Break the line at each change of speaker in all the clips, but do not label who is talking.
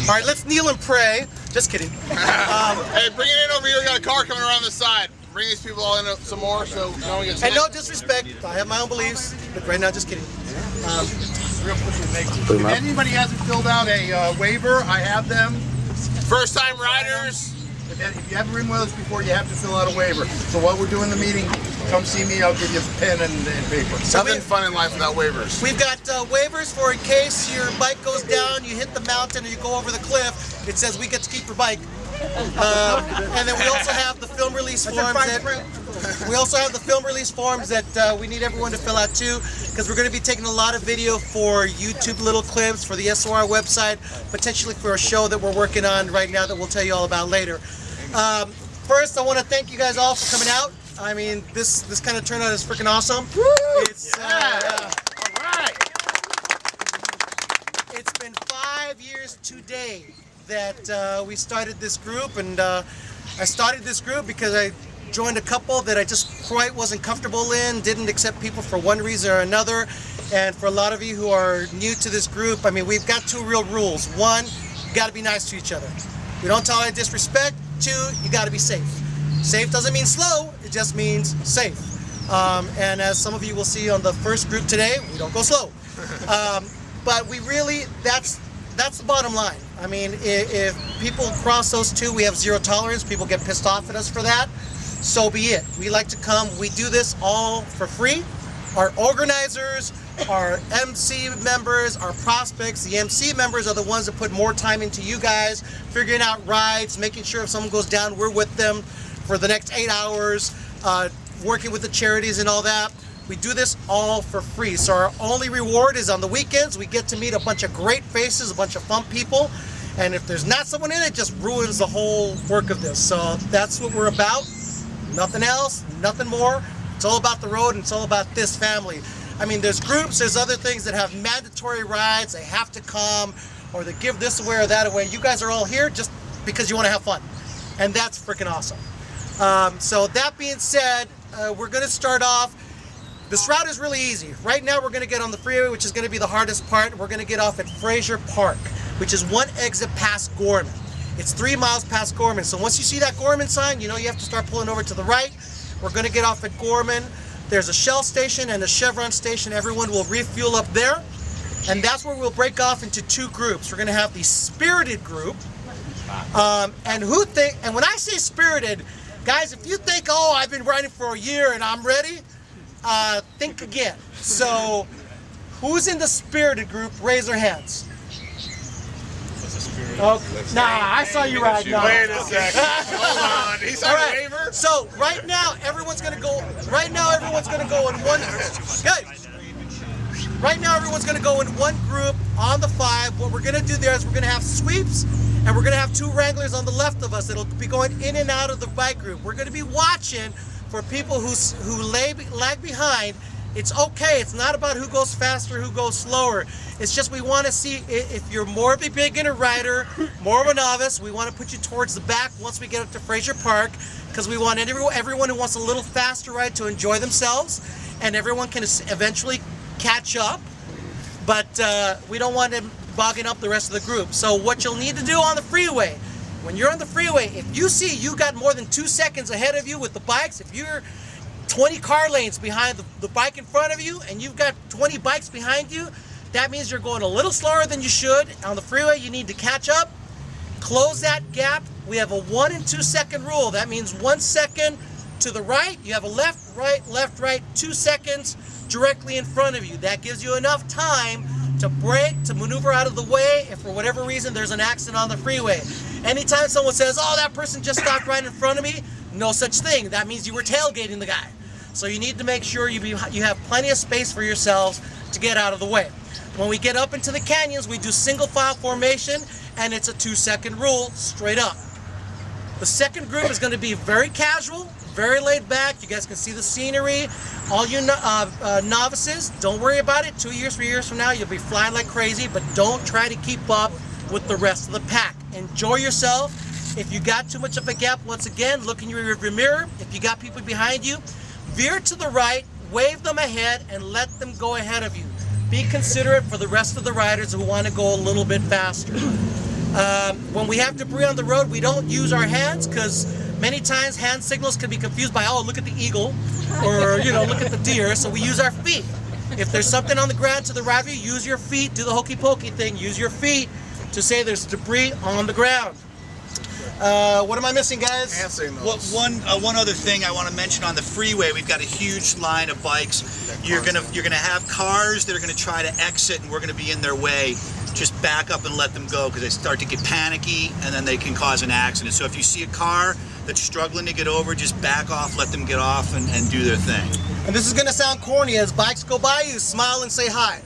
All right, let's kneel and pray. Just kidding.
Hey, bring it in over here. We got a car coming around this side. Bring these people all in some more so no one gets hit.
And no disrespect, I have my own beliefs, but right now, just kidding.
If anybody hasn't filled out a waiver, I have them.
First time riders.
If you haven't ridden with us before, you have to fill out a waiver. So while we're doing the meeting, come see me. I'll give you a pen and paper.
Nothing fun in life without waivers.
We've got waivers for in case your bike goes down, you hit the mountain, or you go over the cliff. It says we get to keep your bike. And then we also have the film release forms that we need everyone to fill out too, because we're going to be taking a lot of video for YouTube little clips for the SOR website, potentially for a show that we're working on right now that we'll tell you all about later. First, I want to thank you guys all for coming out. I mean, this kind of turnout is freaking awesome. It's
All right.
It's been 5 years today that we started this group, and I started this group because I joined a couple that I just quite wasn't comfortable in, didn't accept people for one reason or another. And for a lot of you who are new to this group, I mean, we've got two real rules. One, you got to be nice to each other. We don't tolerate disrespect. Two, you got to be safe. Safe doesn't mean slow, it just means safe. And as some of you will see on the first group today, we don't go slow. But we really, that's the bottom line. I mean, if people cross those two, we have zero tolerance. People get pissed off at us for that. So be it. We like to come. We do this all for free. Our organizers, our MC members, our prospects, the MC members are the ones that put more time into you guys, figuring out rides, making sure if someone goes down, we're with them for the next 8 hours, working with the charities and all that. We do this all for free. So our only reward is on the weekends. We get to meet a bunch of great faces, a bunch of fun people. And if there's not someone in it, it just ruins the whole work of this. So that's what we're about. Nothing else, nothing more. It's all about the road and it's all about this family. I mean, there's groups, there's other things that have mandatory rides. They have to come, or they give this away or that away. You guys are all here just because you want to have fun. And that's freaking awesome. So that being said, we're going to start off. This route is really easy. Right now we're going to get on the freeway, which is going to be the hardest part. We're going to get off at Fraser Park, which is one exit past Gorman. It's 3 miles past Gorman. So once you see that Gorman sign, you know you have to start pulling over to the right. We're going to get off at Gorman. There's a Shell station and a Chevron station. Everyone will refuel up there. And that's where we'll break off into two groups. We're going to have the Spirited group. And when I say Spirited, guys, if you think, oh, I've been riding for a year and I'm ready, think again. So, who's in the Spirited group? Raise their hands. Oh, nah, I saw you ride. No.
Wait a second. Hold on. He's on a waiver?
So right now everyone's gonna go. Right now everyone's gonna go in one. Guys. Right now everyone's gonna go in one group on the 5. What we're gonna do there is we're gonna have sweeps, and we're gonna have 2 wranglers on the left of us that'll be going in and out of the bike group. We're gonna be watching for people who lag behind. It's okay. It's not about who goes faster, who goes slower. It's just we want to see if you're more of a beginner rider, more of a novice. We want to put you towards the back once we get up to Fraser Park, because we want everyone who wants a little faster ride to enjoy themselves, and everyone can eventually catch up. But we don't want them bogging up the rest of the group. So what you'll need to do on the freeway, when you're on the freeway, if you see you got more than 2 seconds ahead of you with the bikes, if you're 20 car lanes behind the bike in front of you and you've got 20 bikes behind you, that means you're going a little slower than you should. On the freeway, you need to catch up, close that gap. We have a 1 and 2 second rule. That means 1 second to the right, you have a left, right, 2 seconds directly in front of you. That gives you enough time to brake, to maneuver out of the way if for whatever reason there's an accident on the freeway. Anytime someone says, oh, that person just stopped right in front of me, no such thing. That means you were tailgating the guy. So you need to make sure you have plenty of space for yourselves to get out of the way. When we get up into the canyons, we do single file formation, and it's a 2 second rule, straight up. The second group is going to be very casual, very laid back. You guys can see the scenery. All you novices, don't worry about it. 2 years, 3 years from now, you'll be flying like crazy, but don't try to keep up with the rest of the pack. Enjoy yourself. If you got too much of a gap, once again, look in your rearview mirror. If you got people behind you, veer to the right, wave them ahead, and let them go ahead of you. be considerate for the rest of the riders who want to go a little bit faster. When we have debris on the road, we don't use our hands because many times hand signals can be confused by, oh, look at the eagle, or, you know, look at the deer. So we use our feet. If there's something on the ground to the right of you, use your feet, do the hokey pokey thing, use your feet to say there's debris on the ground. What am I missing, guys?
Hand signals.
Well, one other thing I want to mention on the freeway, we've got a huge line of bikes. You're gonna have cars that are gonna try to exit, and we're gonna be in their way. Just back up and let them go because they start to get panicky, and then they can cause an accident. So if you see a car that's struggling to get over, just back off, let them get off, and do their thing.
And this is gonna sound corny. As bikes go by you, smile and say hi.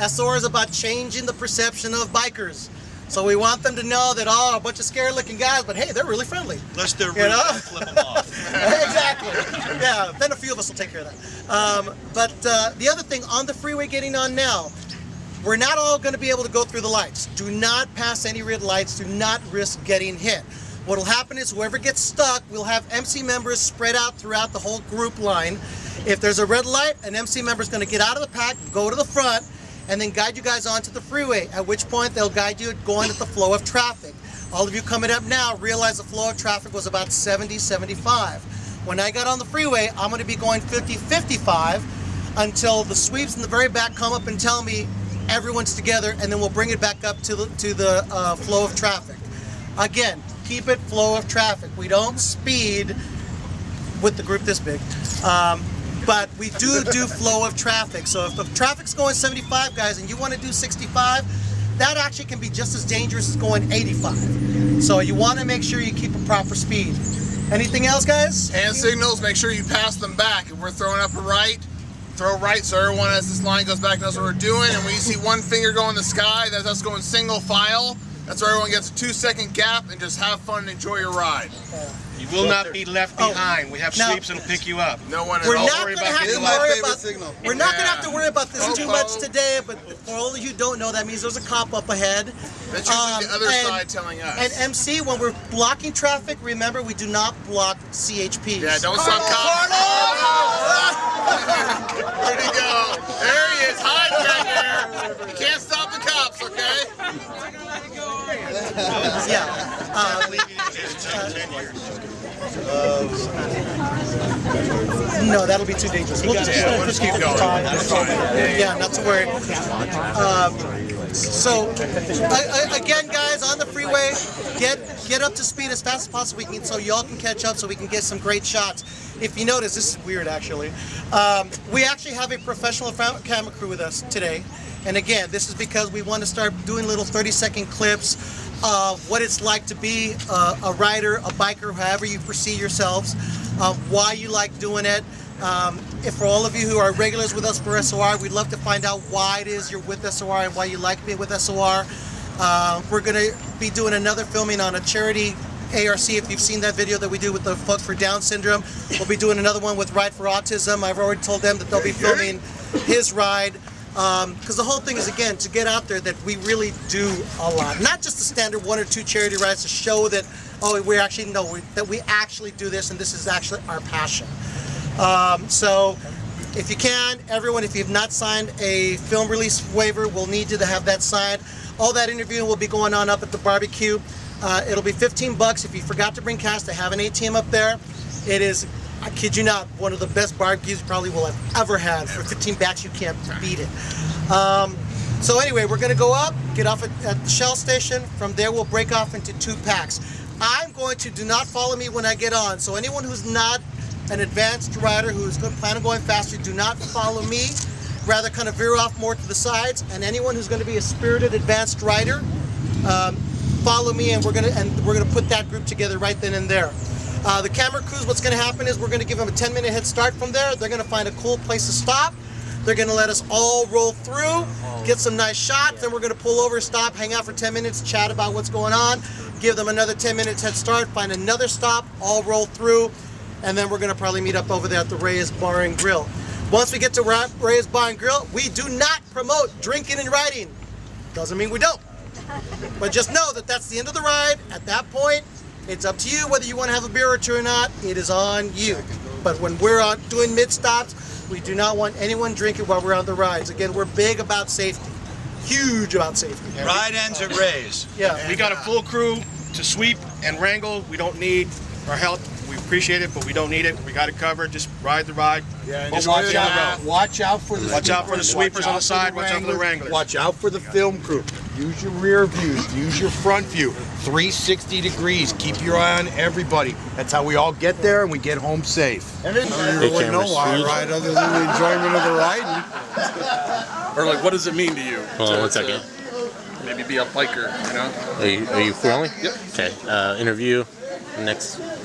SOR is about changing the perception of bikers. So we want them to know that, oh, a bunch of scary-looking guys, but hey, they're really friendly.
Unless they're
You
rude,
know?
flip them off.
Exactly. Yeah, then a few of us will take care of that. But the other thing, on the freeway getting on now, we're not all going to be able to go through the lights. Do not pass any red lights. Do not risk getting hit. What will happen is whoever gets stuck, we'll have MC members spread out throughout the whole group line. If there's a red light, an MC member is going to get out of the pack, go to the front, and then guide you guys onto the freeway, at which point they'll guide you going with the flow of traffic. All of you coming up now realize the flow of traffic was about 70, 75. When I got on the freeway, I'm going to be going 50, 55 until the sweeps in the very back come up and tell me everyone's together, and then we'll bring it back up to the flow of traffic. Again, keep it flow of traffic. We don't speed with the group this big. But we do flow of traffic. So if the traffic's going 75, guys, and you want to do 65, that actually can be just as dangerous as going 85. So you want to make sure you keep a proper speed. Anything else, guys?
Hand signals, make sure you pass them back. If we're throwing up a right, throw right so everyone as this line goes back knows what we're doing. And when you see one finger go in the sky, that's us going single file. That's where everyone gets a 2-second gap and just have fun and enjoy your ride.
You will not be left behind. We have
Now-
sweeps that'll pick you up.
No one
We're
at all.
not going to have to worry about. We're not going to have to worry about this
Don't
too
follow.
much today. But for all of you who don't know, that means there's a cop up ahead.
That's usually the other
and-
side telling us.
And MC, when we're blocking traffic, remember we do not block CHPs.
Yeah, don't stop cops. Where'd he go? There he is, hiding back there. You can't stop the cops, okay?
Yeah. No, that'll be too dangerous. We'll just keep going.
That's fine.
Yeah, not to worry. So, again, guys, on the freeway, get up to speed as fast as possible so y'all can catch up so we can get some great shots. If you notice, this is weird, actually. We actually have a professional camera crew with us today. And again, this is because we want to start doing little 30-second clips of what it's like to be a rider, a biker, however you perceive yourselves, why you like doing it. If for all of you who are regulars with us for SOR, we'd love to find out why it is you're with SOR and why you like being with SOR. We're going to be doing another filming on a charity ARC. If you've seen that video that we do with the folks for Down syndrome, we'll be doing another one with Ride for Autism. I've already told them that they'll be filming his ride. Because the whole thing is, again, to get out there that we really do a lot. Not just the standard 1 or 2 charity rides to show that, oh, we actually know that we actually do this and this is actually our passion. So if you can, everyone, if you've not signed a film release waiver, we'll need you to have that signed. All that interviewing will be going on up at the barbecue. It'll be $15 if you forgot to bring cash. They have an ATM up there. It is, I kid you not, one of the best barbecues you probably will have ever had. For $15, you can't beat it. So anyway, we're gonna go up, get off at the Shell station. From there, we'll break off into 2 packs. I'm going to do not follow me when I get on. So anyone who's not an advanced rider who's going to plan on going faster, do not follow me. Rather, kind of veer off more to the sides. And anyone who's going to be a spirited advanced rider, follow me, and we're gonna put that group together right then and there. The camera crews, what's going to happen is we're going to give them a 10-minute head start from there. They're going to find a cool place to stop. They're going to let us all roll through, get some nice shots. Then we're going to pull over, stop, hang out for 10 minutes, chat about what's going on. Give them another 10 minutes head start, find another stop, all roll through, and then we're going to probably meet up over there at the Reyes Bar and Grill. Once we get to Reyes Bar and Grill, we do not promote drinking and riding. Doesn't mean we don't. But just know that that's the end of the ride. At that point, it's up to you whether you want to have a beer or two or not. It is on you. But when we're doing mid-stops, We do not want anyone drinking while we're on the rides. Again, we're big about safety. Huge about safety.
Ride ends at Ray's.
Yeah.
We got a full crew to sweep and wrangle. We don't need our help. We appreciate it, but we don't need it. We got it covered. Just ride the ride.
Yeah,
Just watch out.
Watch out for the
Watch out for the sweepers on the side. Watch out for the wranglers.
Watch out for the film crew. Use your rear views. Use your front view. 360 degrees. Keep your eye on everybody. That's how we all get there and we get home safe.
I don't really know why I ride other than the enjoyment of the riding.
Or like, what does it mean to you?
Hold on
to-
one second.
to Maybe be a biker, you know?
Are you filming?
Yep.
Okay. Interview. Next.
You want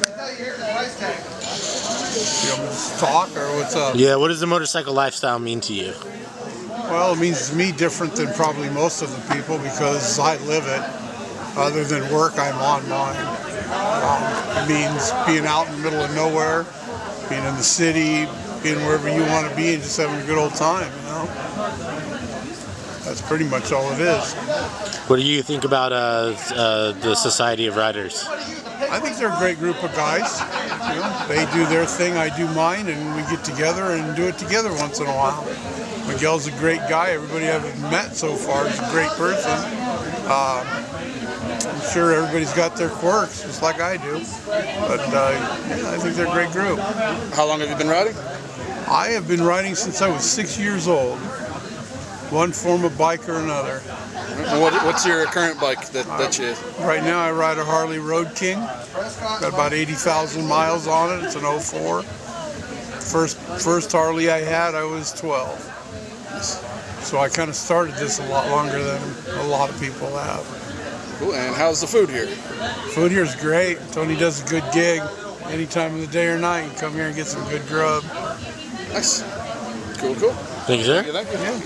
me to just talk or what's up?
Yeah. What does the motorcycle lifestyle mean to you?
Well, it means to me different than probably most of the people because I live it. Other than work, I'm on mine. It means being out in the middle of nowhere, being in the city, being wherever you want to be and just having a good old time, you know? That's pretty much all it is.
What do you think about the Society of Riders?
I think they're a great group of guys. You know, they do their thing, I do mine, and we get together and do it together once in a while. Miguel's a great guy. Everybody I've met so far is a great person. I'm sure everybody's got their quirks, just like I do. But yeah, I think they're a great group.
How long have you been riding?
I have been riding since I was 6 years old. One form of bike or another.
And what's your current bike that you...
Right now I ride a Harley Road King. Got about 80,000 miles on it. It's an 04. First Harley I had, I was 12. So I kind of started this a lot longer than a lot of people have.
Cool. And how's the food here?
Food here is great. Tony does a good gig. Any time of the day or night, you can come here and get some good grub.
Nice. Cool, cool.
Thank you, sir.
Thank you.
Yeah.